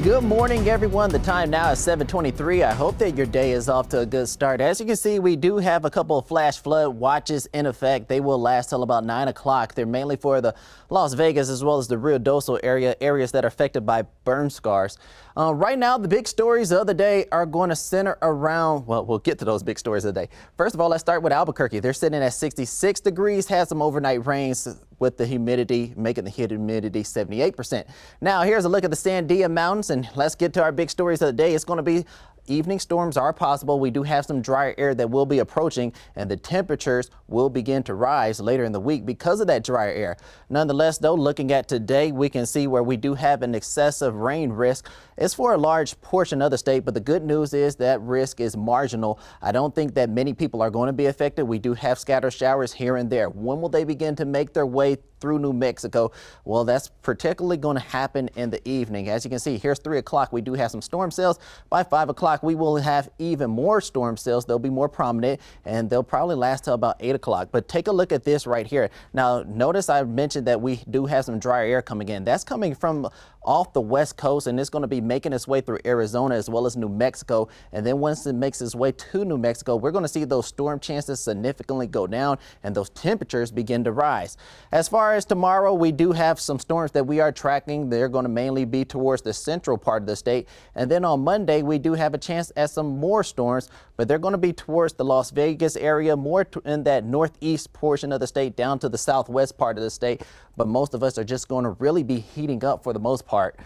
Good morning, everyone. The time now is 7:23. I hope that your day is off to a good start. As you can see, we do have a couple of flash flood watches in effect. They will last till about 9 o'clock. They're mainly for the Las Vegas as well as the Rio Doso areas that are affected by burn scars. Right now, the big stories of the day are going to center around, well, we'll get to those big stories of the day. First of all, let's start with Albuquerque. They're sitting at 66 degrees, had some overnight rains with the humidity, making the humidity 78%. Now, here's a look at the Sandia Mountains, and let's get to our big stories of the day. It's going to be evening storms are possible. We do have some drier air that will be approaching, and the temperatures will begin to rise later in the week because of that drier air. Nonetheless, though, looking at today, we can see where we do have an excessive rain risk. It's for a large portion of the state, but the good news is that risk is marginal. I don't think that many people are going to be affected. We do have scattered showers here and there. When will they begin to make their way through New Mexico? Well, that's particularly going to happen in the evening. As you can see, here's 3 o'clock. We do have some storm cells. By 5 o'clock, we will have even more storm cells. They'll be more prominent, and they'll probably last till about 8 o'clock. But take a look at this right here. Now, notice I mentioned that we do have some dry air coming in. That's coming from off the west coast, and it's going to be making its way through Arizona as well as New Mexico. And then once it makes its way to New Mexico, we're going to see those storm chances significantly go down and those temperatures begin to rise. As far as tomorrow, we do have some storms that we are tracking. They're going to mainly be towards the central part of the state. And then on Monday, we do have a chance at some more storms, but they're going to be towards the Las Vegas area, more in that northeast portion of the state down to the southwest part of the state. But most of us are just going to really be heating up for the most part.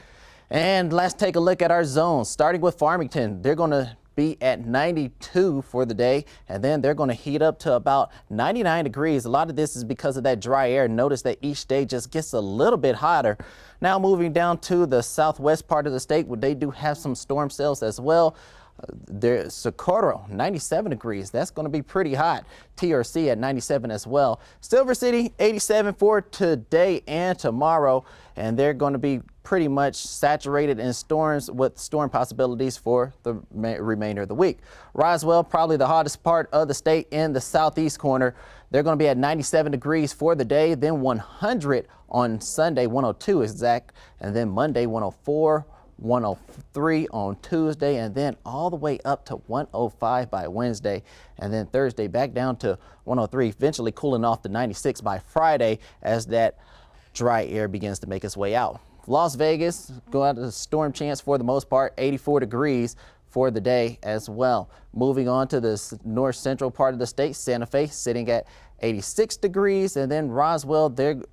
And let's take a look at our zones, starting with Farmington. They're going to be at 92 for the day, and then they're going to heat up to about 99 degrees. A lot of this is because of that dry air. Notice that each day just gets a little bit hotter. Now moving down to the southwest part of the state, where they do have some storm cells as well. There's Socorro, 97 degrees. That's going to be pretty hot. TRC at 97 as well. Silver City, 87 for today and tomorrow. And they're going to be pretty much saturated in storms with storm possibilities for the remainder of the week. Roswell, probably the hottest part of the state in the southeast corner. They're going to be at 97 degrees for the day, then 100 on Sunday, 102 exact, and then Monday, 104. 103 on Tuesday, and then all the way up to 105 by Wednesday, and then Thursday back down to 103, eventually cooling off to 96 by Friday as that dry air begins to make its way out. Las Vegas, go out to the storm chance for the most part, 84 degrees for the day as well. Moving on to the north central part of the state, Santa Fe sitting at 86 degrees, and then Roswell, then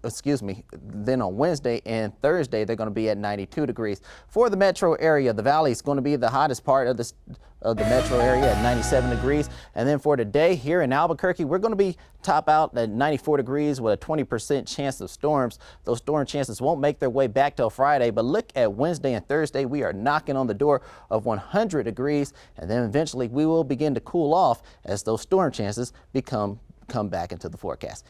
on Wednesday and Thursday, they're going to be at 92 degrees. For the metro area, the valley is going to be the hottest part of the metro area at 97 degrees. And then for today here in Albuquerque, we're going to be top out at 94 degrees with a 20% chance of storms. Those storm chances won't make their way back till Friday, but look at Wednesday and Thursday. We are knocking on the door of 100 degrees, and then eventually we will begin to cool off as those storm chances come back into the forecast.